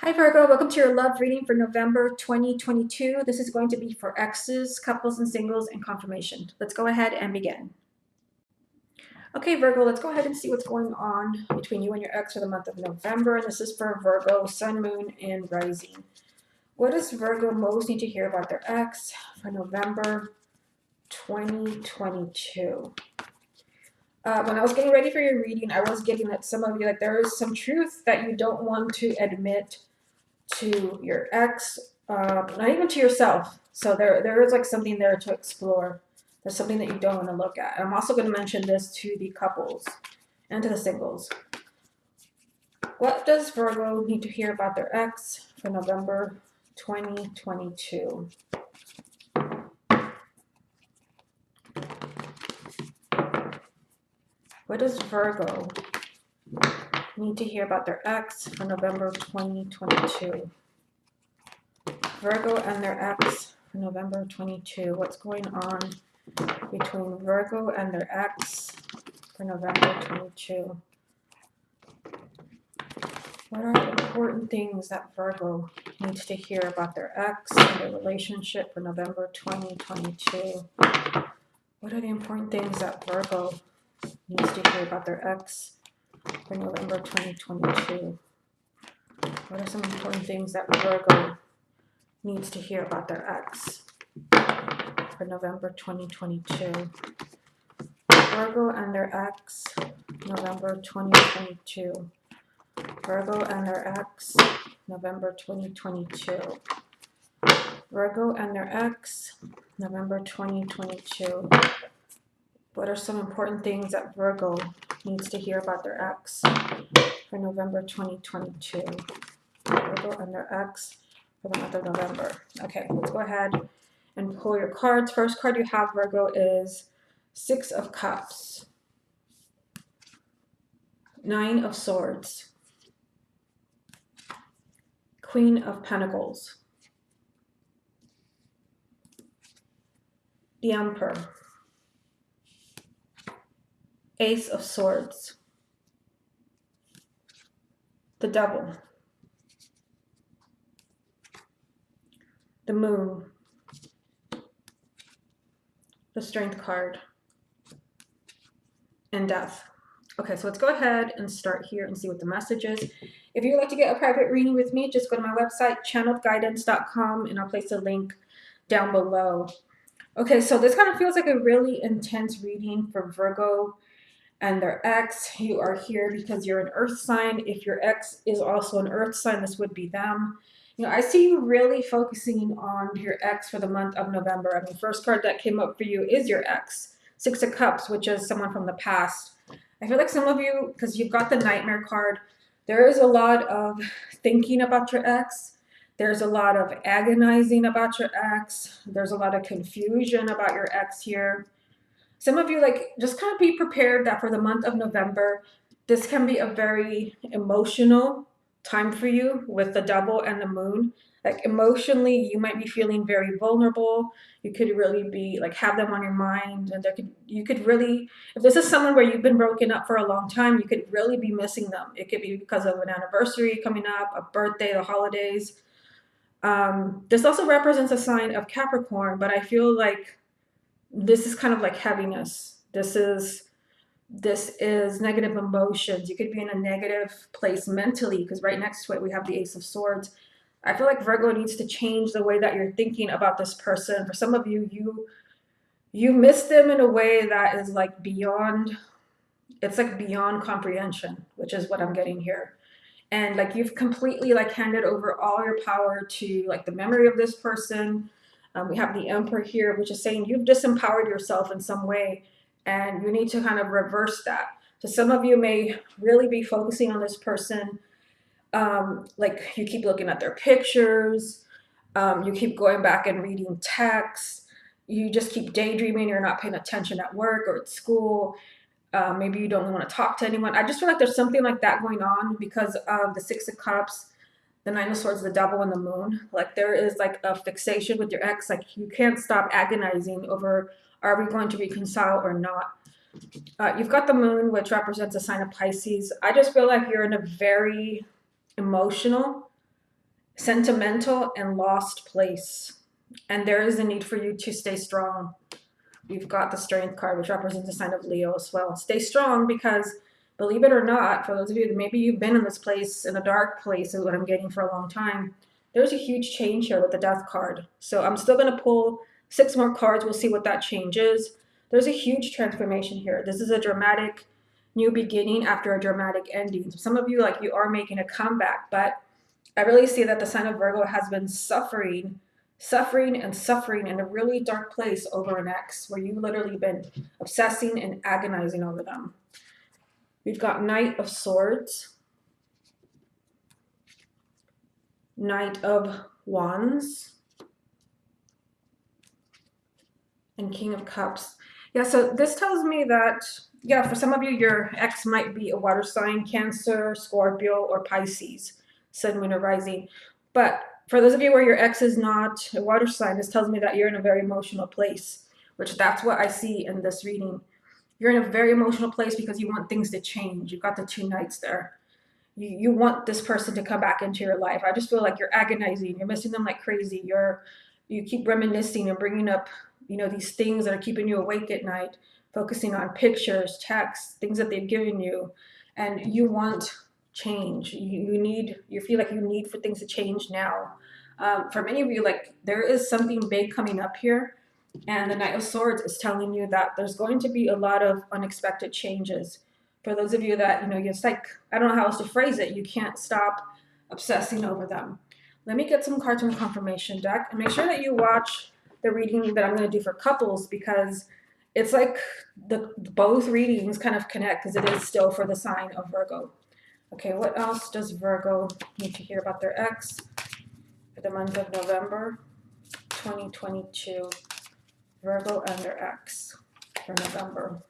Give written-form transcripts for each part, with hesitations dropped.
Hi Virgo, welcome to your love reading for November 2022. This is going to be for exes, couples and singles, and confirmation. Let's go ahead and begin. Okay Virgo, let's go ahead and see what's going on between you and your ex for the month of November. And this is for Virgo, Sun, Moon, and Rising. What does Virgo most need to hear about their ex for November 2022? When I was getting ready for your reading, I was getting that some of you, like, there is some truth that you don't want to admit to your ex, not even to yourself. So there is like something there to explore. There's something that you don't want to look at. And I'm also going to mention this to the couples and to the singles. What does Virgo need to hear about their ex for November 2022? What does Virgo need to hear about their ex for November 2022? Virgo and their ex for November 22. What's going on between Virgo and their ex for November 22? What are the important things that Virgo needs to hear about their ex and their relationship for November 2022? What are the important things that Virgo needs to hear about their ex for November 2022? What are some important things that Virgo needs to hear about their ex for November 2022? Virgo and their ex, November 2022. Virgo and their ex, November 2022. Virgo and their ex, November 2022. What are some important things that Virgo needs to hear about their ex for November 2022? Virgo and their ex for the month of November. Okay, let's go ahead and pull your cards. First card you have, Virgo, is Six of Cups, Nine of Swords, Queen of Pentacles, the Emperor, Ace of Swords, the Devil, the Moon, the Strength card, and Death. Okay, so let's go ahead and start here and see what the message is. If you would like to get a private reading with me, just go to my website, channeledguidance.com, and I'll place a link down below. Okay, so this kind of feels like a really intense reading for Virgo and their ex. You are here because you're an earth sign. If your ex is also an earth sign, this would be them. You know, I see you really focusing on your ex for the month of November. I mean, first card that came up for you is your ex, Six of Cups, which is someone from the past. I feel like some of you, because you've got the Nightmare card, there is a lot of thinking about your ex. There's a lot of agonizing about your ex. There's a lot of confusion about your ex here. Some of you, like, just kind of be prepared that for the month of November, this can be a very emotional time for you with the Devil and the Moon. Like, emotionally, you might be feeling very vulnerable. You could really be like, have them on your mind, and you could really, if this is someone where you've been broken up for a long time, you could really be missing them. It could be because of an anniversary coming up, a birthday, the holidays. This also represents a sign of Capricorn, but I feel like this is kind of like heaviness. This is negative emotions. You could be in a negative place mentally, because right next to it we have the Ace of Swords. I feel like Virgo needs to change the way that you're thinking about this person. For some of you, you miss them in a way that is like beyond, it's like beyond comprehension, which is what I'm getting here. And like, you've completely like handed over all your power to like the memory of this person. We have the Emperor here, which is saying you've disempowered yourself in some way, and you need to kind of reverse that. So some of you may really be focusing on this person. Like, you keep looking at their pictures. You keep going back and reading texts. You just keep daydreaming. You're not paying attention at work or at school. Maybe you don't want to talk to anyone. I just feel like there's something like that going on because of the Six of Cups, the Nine of Swords, the Devil, and the Moon. Like, there is like a fixation with your ex. Like, you can't stop agonizing over, are we going to reconcile or not? You've got the Moon, which represents a sign of Pisces. I just feel like you're in a very emotional sentimental and lost place. And there is a need for you to stay strong. You've got the Strength card, which represents the sign of Leo as well. Stay strong because, believe it or not, for those of you that maybe you've been in this place, in a dark place, is what I'm getting for a long time, there's a huge change here with the Death card. So I'm still going to pull 6 more cards. We'll see what that change is. There's a huge transformation here. This is a dramatic new beginning after a dramatic ending. So some of you, like, you are making a comeback, but I really see that the sign of Virgo has been suffering in a really dark place over an ex where you've literally been obsessing and agonizing over them. We've got Knight of Swords, Knight of Wands, and King of Cups. Yeah, so this tells me that, yeah, for some of you, your ex might be a water sign, Cancer, Scorpio, or Pisces, Sun, Moon, or Rising. But for those of you where your ex is not a water sign, this tells me that you're in a very emotional place, which that's what I see in this reading. You're in a very emotional place because you want things to change. You've got the 2 knights there. You want this person to come back into your life. I just feel like you're agonizing. You're missing them like crazy. You keep reminiscing and bringing up, these things that are keeping you awake at night, focusing on pictures, texts, things that they've given you, and you want change. You feel like you need for things to change now. For many of you, like, there is something big coming up here, and the Knight of Swords is telling you that there's going to be a lot of unexpected changes. For those of you that, it's like, I don't know how else to phrase it, you can't stop obsessing over them. Let me get some cards from confirmation deck, and make sure that you watch the reading that I'm going to do for couples, because it's like both readings kind of connect, because it is still for the sign of Virgo. Okay, what else does Virgo need to hear about their ex for the month of November 2022? Virgo and their ex for November.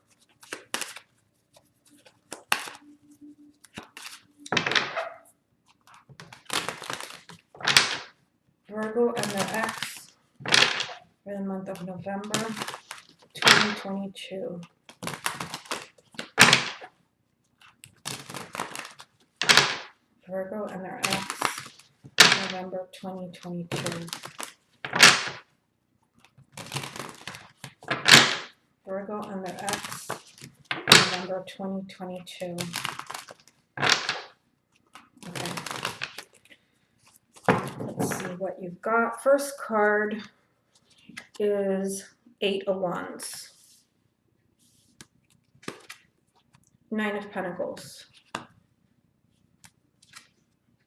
Virgo and their ex for the month of November 2022. Virgo and their ex, November 2022. Virgo and their ex, November 2022. Okay. Let's see what you've got. First card is 8 of Wands. 9 of Pentacles.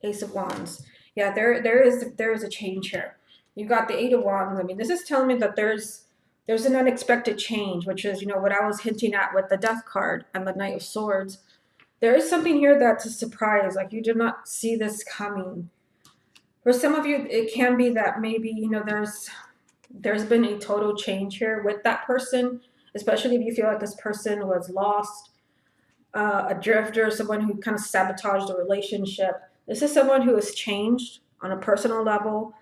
Ace of Wands. Yeah, there is a change here. You've got the 8 of Wands. I mean, this is telling me that there's an unexpected change, which is, what I was hinting at with the Death card and the Knight of Swords. There is something here that's a surprise. Like, you did not see this coming. For some of you, it can be that maybe, there's been a total change here with that person, especially if you feel like this person was lost, a drifter, someone who kind of sabotaged a relationship. This is someone who has changed on a personal level.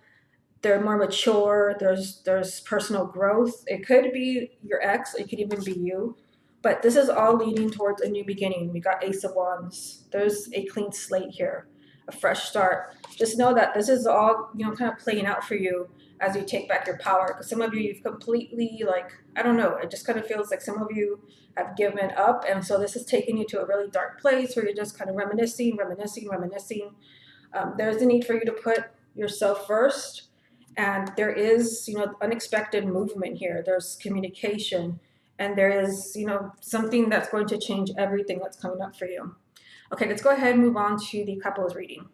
They're more mature. There's personal growth. It could be your ex. It could even be you. But this is all leading towards a new beginning. We got Ace of Wands. There's a clean slate here, a fresh start. Just know that this is all, kind of playing out for you as you take back your power. Because some of you, you've completely, I don't know, it just kind of feels like some of you have given up. And so this is taking you to a really dark place where you're just kind of reminiscing. There's a need for you to put yourself first. And there is, unexpected movement here. There's communication. And there is, something that's going to change everything that's coming up for you. Okay, let's go ahead and move on to the couples reading.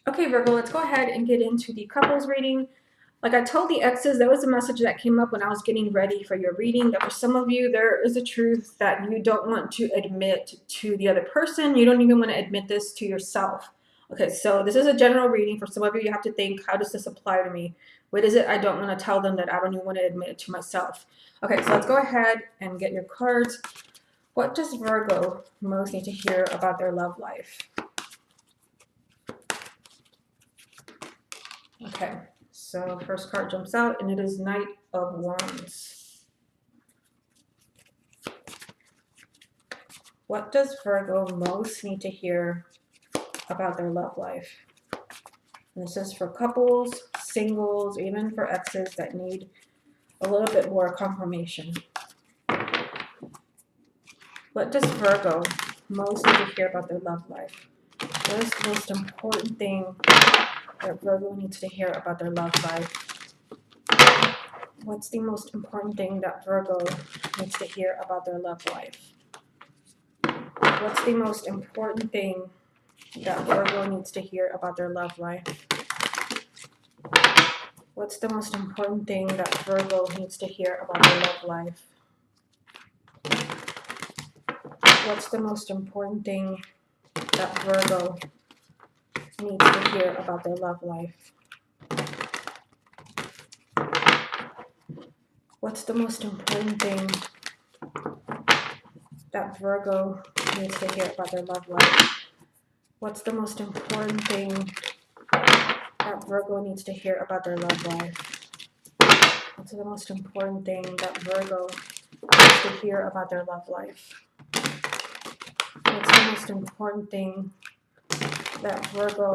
Okay, Virgo, let's go ahead and get into the couples reading. Like I told the exes, there was a message that came up when I was getting ready for your reading, that for some of you, there is a truth that you don't want to admit to the other person. You don't even want to admit this to yourself. Okay, so this is a general reading. For some of you, you have to think, how does this apply to me? What is it I don't want to tell them that I don't even want to admit it to myself? Okay, so let's go ahead and get your cards. What does Virgo most need to hear about their love life? Okay, so first card jumps out, and it is Knight of Wands. What does Virgo most need to hear about their love life. And this is for couples, singles, even for exes that need a little bit more confirmation. What does Virgo most need to hear about their love life? What is the most important thing that Virgo needs to hear about their love life? What's the most important thing that Virgo needs to hear about their love life? What's the most important thing that Virgo needs to hear about their love life? What's the most important thing that Virgo needs to hear about their love life? What's the most important thing that Virgo needs to hear about their love life? What's the most important thing that Virgo needs to hear about their love life? What's the most important thing that Virgo needs to hear about their love life? What's the most important thing that Virgo needs to hear about their love life? What's the most important thing that Virgo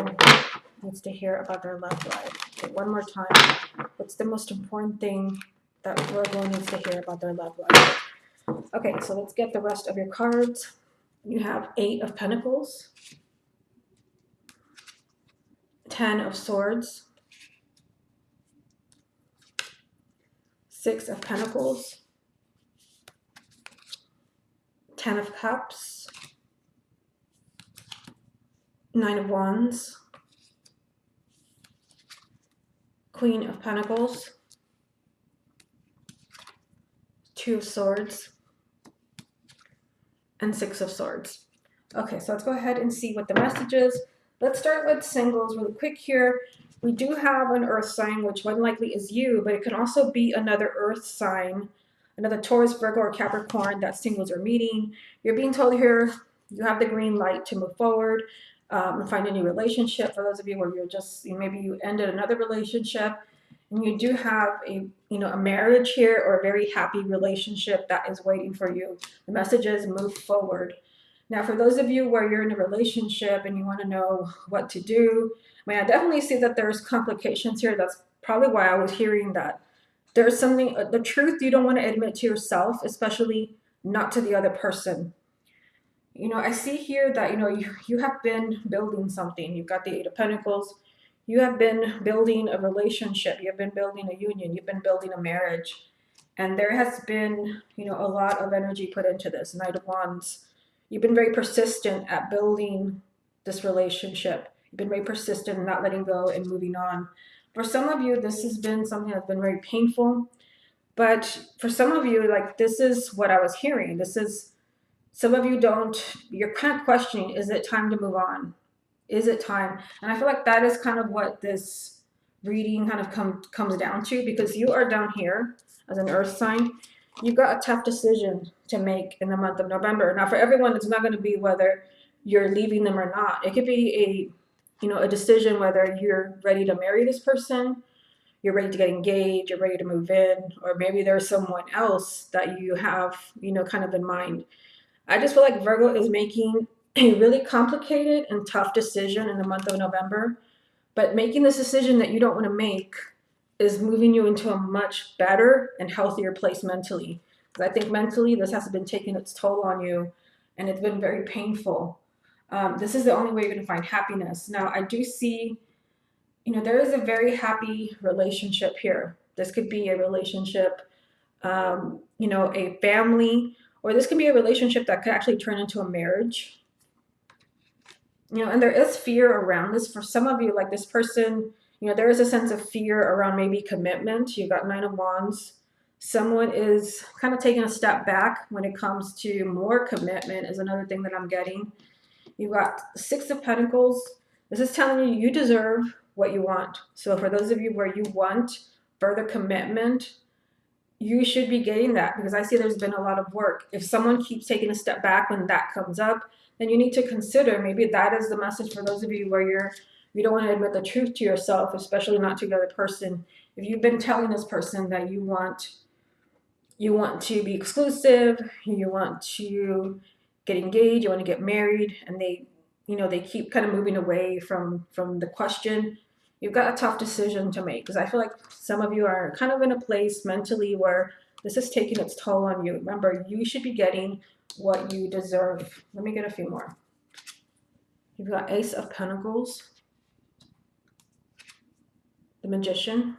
needs to hear about their love life? Okay, one more time. What's the most important thing that Virgo needs to hear about their love life? Okay, so let's get the rest of your cards. You have 8 of Pentacles, 10 of Swords, 6 of Pentacles, 10 of Cups, 9 of Wands, Queen of Pentacles, 2 of Swords, and 6 of Swords. Okay, so let's go ahead and see what the message is. Let's start with singles really quick here. We do have an earth sign, which one likely is you, but it can also be another earth sign, another Taurus, Virgo, or Capricorn that singles are meeting. You're being told here you have the green light to move forward and find a new relationship. For those of you where you're just, maybe you ended another relationship and you do have a marriage here or a very happy relationship that is waiting for you. The message is move forward. Now, for those of you where you're in a relationship and you want to know what to do, I definitely see that there's complications here. That's probably why I was hearing that there's something, the truth you don't want to admit to yourself, especially not to the other person. I see here that, you have been building something. You've got the 8 of Pentacles. You have been building a relationship. You've been building a union. You've been building a marriage. And there has been, a lot of energy put into this. Knight of Wands. You've been very persistent at building this relationship. You've been very persistent in not letting go and moving on. For some of you, this has been something that's been very painful. But for some of you, this is what I was hearing. This is, some of you you're kind of questioning, is it time to move on? Is it time? And I feel like that is kind of what this reading kind of comes down to, because you are down here as an earth sign. You've got a tough decision to make in the month of November. Now, for everyone, it's not going to be whether you're leaving them or not. It could be a decision whether you're ready to marry this person, you're ready to get engaged, you're ready to move in, or maybe there's someone else that you have, kind of in mind. I just feel like Virgo is making a really complicated and tough decision in the month of November, but making this decision that you don't want to make is moving you into a much better and healthier place mentally. Because I think mentally this has been taking its toll on you, and it's been very painful. This is the only way you're going to find happiness. Now, I do see, there is a very happy relationship here. This could be a relationship, a family, or this could be a relationship that could actually turn into a marriage. And there is fear around this. For some of you, like this person, there is a sense of fear around maybe commitment. You've got 9 of Wands. Someone is kind of taking a step back when it comes to more commitment is another thing that I'm getting. You've got 6 of Pentacles. This is telling you deserve what you want. So for those of you where you want further commitment, you should be getting that, because I see there's been a lot of work. If someone keeps taking a step back when that comes up, then you need to consider maybe that is the message for those of you where you don't want to admit the truth to yourself, especially not to the other person. If you've been telling this person that you want to be exclusive, you want to get engaged, you want to get married, and they you know, they keep kind of moving away from the question. You've got a tough decision to make, because I feel like some of you are kind of in a place mentally where this is taking its toll on you. Remember, you should be getting what you deserve. Let me get a few more. You've got Ace of Pentacles, the Magician,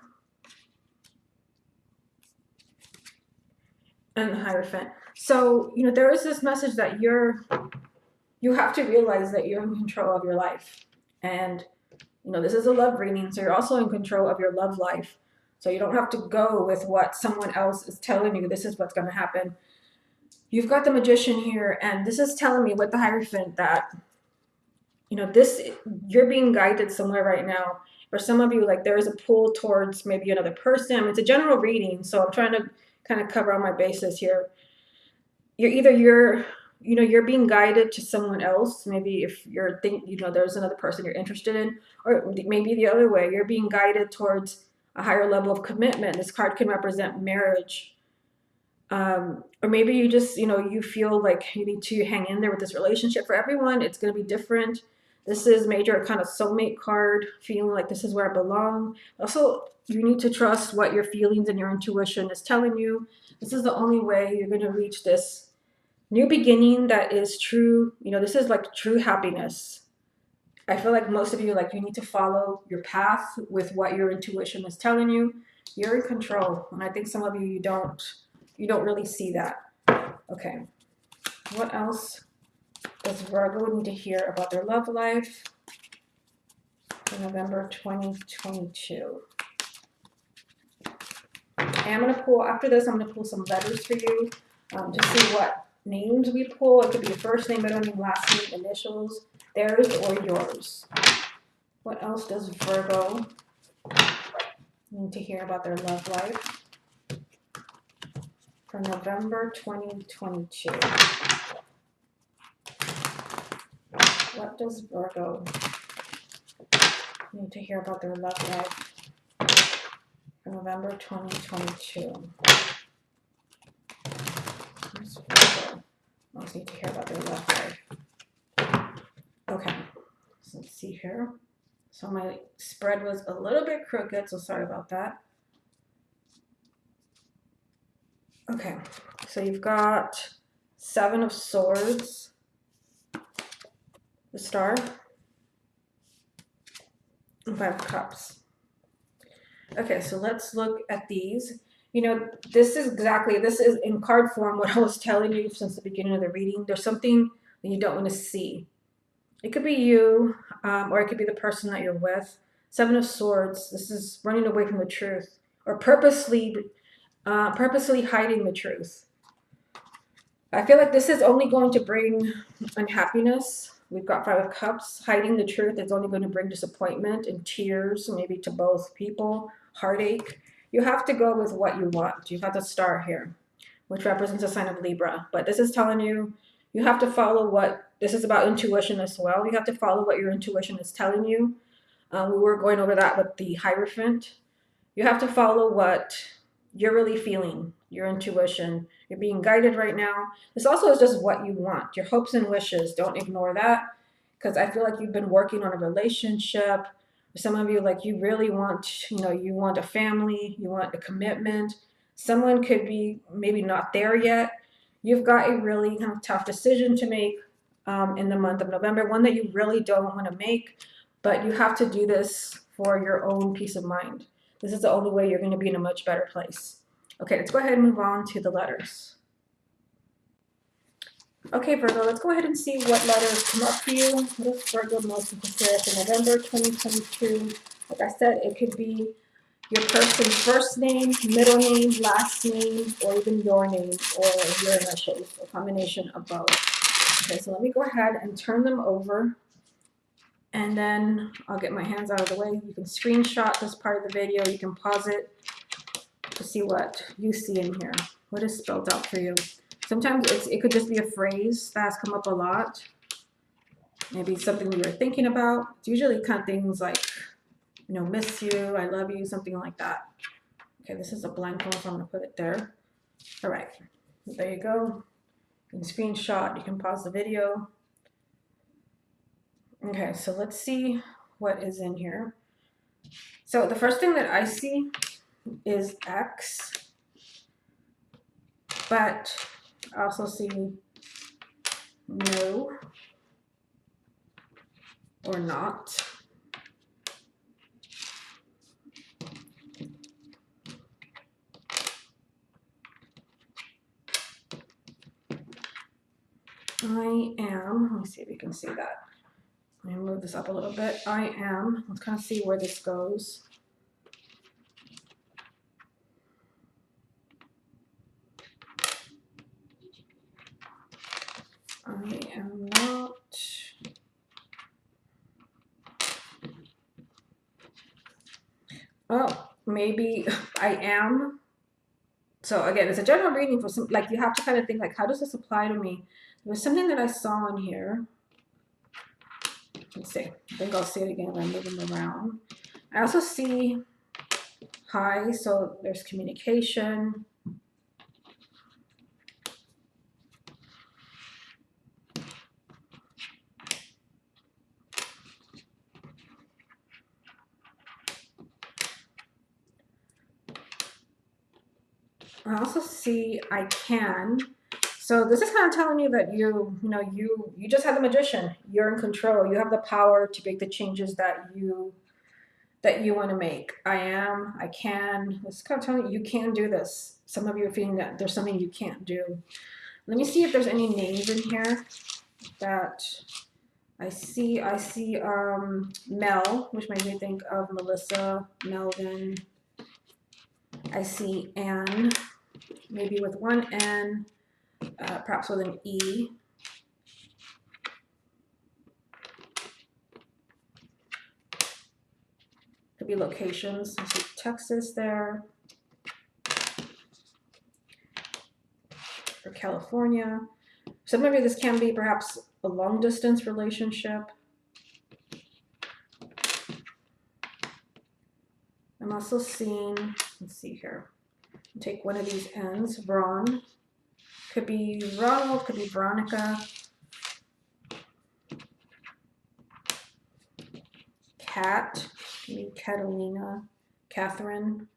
and the Hierophant. So, you know, there is this message that you have to realize that you're in control of your life. And, you know, this is a love reading, so you're also in control of your love life. So you don't have to go with what someone else is telling you, this is what's going to happen. You've got the Magician here, and this is telling me with the Hierophant that, you know, you're being guided somewhere right now. For some of you, like, there is a pull towards maybe another person. I mean, it's a general reading, so I'm trying to kind of cover all my bases here. You're being guided to someone else. Maybe if there's another person you're interested in, or maybe the other way, you're being guided towards a higher level of commitment. This card can represent marriage. Or maybe you just, you feel like you need to hang in there with this relationship. For everyone, it's going to be different. This is major kind of soulmate card, feeling like this is where I belong. Also, you need to trust what your feelings and your intuition is telling you. This is the only way you're going to reach this new beginning that is true. This is like true happiness. I feel like most of you, like, you need to follow your path with what your intuition is telling you. You're in control. And I think some of you, you don't really see that. Okay. What else does Virgo need to hear about their love life in November 2022? And I'm going to pull, after this, I'm going to pull some letters for you to see what names we pull. It could be your first name, middle name, last name, initials, theirs or yours. What else does Virgo need to hear about their love life for November 2022? What does Virgo need to hear about their love life for November 2022? What does Virgo most need to hear about their love life? Okay, so let's see here. So my spread was a little bit crooked, so sorry about that. Okay, so you've got Seven of Swords, the Star, and Five of Cups. Okay, so let's look at these. This is in card form what I was telling you since the beginning of the reading. There's something that you don't want to see. It could be you, or it could be the person that you're with. Seven of Swords, this is running away from the truth, or purposely hiding the truth. I feel like this is only going to bring unhappiness. We've got Five of Cups. Hiding the truth is only going to bring disappointment and tears, maybe to both people, heartache. You have to go with what you want. You have to start here, which represents a sign of Libra. But this is telling you, you have to follow this is about intuition as well. You have to follow what your intuition is telling you. We were going over that with the Hierophant. You have to follow what you're really feeling, your intuition. You're being guided right now. This also is just what you want, your hopes and wishes. Don't ignore that, because I feel like you've been working on a relationship. Some of you, like, you really want, you want a family, you want a commitment. Someone could be maybe not there yet. You've got a really kind of tough decision to make in the month of November, one that you really don't want to make, but you have to do this for your own peace of mind. This is the only way you're going to be in a much better place. Okay, let's go ahead and move on to the letters. Okay, Virgo, let's go ahead and see what letters come up for you. What is Virgo most interested in November 2022? Like I said, it could be your person's first name, middle name, last name, or even your name or your initials, a combination of both. Okay, so let me go ahead and turn them over, and then I'll get my hands out of the way. You can screenshot this part of the video. You can pause it to see what you see in here. What is spelled out for you? Sometimes it could just be a phrase that has come up a lot. Maybe something you were thinking about. It's usually kind of things like, miss you, I love you, something like that. Okay, this is a blank one, so I'm going to put it there. All right, there you go. You can screenshot, you can pause the video. Okay, so let's see what is in here. So the first thing that I see is X, but I also see no or not. I am, let me see if you can see that. Let me move this up a little bit. I am, let's kind of see where this goes. I am not. Oh, maybe I am. So again, it's a general reading for some, like you have to kind of think like, how does this apply to me? There was something that I saw in here. Let's see. I think I'll see it again when I move them around. I also see high, so there's communication. I also see I can. So this is kind of telling you that you just have the magician. You're in control. You have the power to make the changes that you want to make. I am, I can. It's kind of telling you can do this. Some of you are feeling that there's something you can't do. Let me see if there's any names in here that I see. I see Mel, which makes me think of Melissa, Melvin. I see Anne, maybe with one N, perhaps with an E. Could be locations. I see Texas there, or California. So maybe this can be perhaps a long distance relationship. I'm also seeing, let's see here, take one of these ends, Ron. Could be Ronald, could be Veronica. Cat, maybe Catalina, Catherine.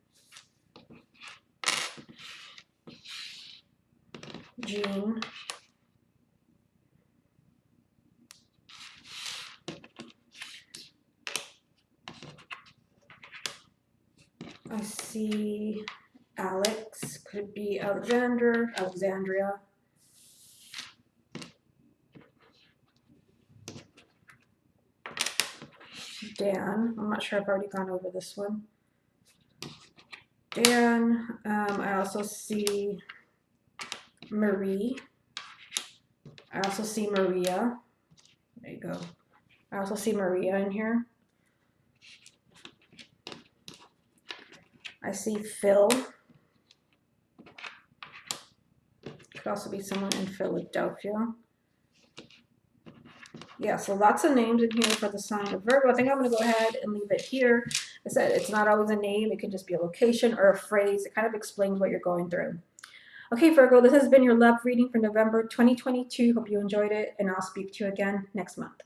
Jean. I see Alex, could be Alexander, Alexandria. Dan, I'm not sure I've already gone over this one. Dan, I also see Marie. I also see Maria. There you go. I also see Maria in here. I see Phil. Could also be someone in Philadelphia. Yeah, so lots of names in here for the sign of Virgo. I think I'm going to go ahead and leave it here. I said it's not always a name. It could just be a location or a phrase. It kind of explains what you're going through. Okay, Virgo, this has been your love reading for November 2022. Hope you enjoyed it, and I'll speak to you again next month.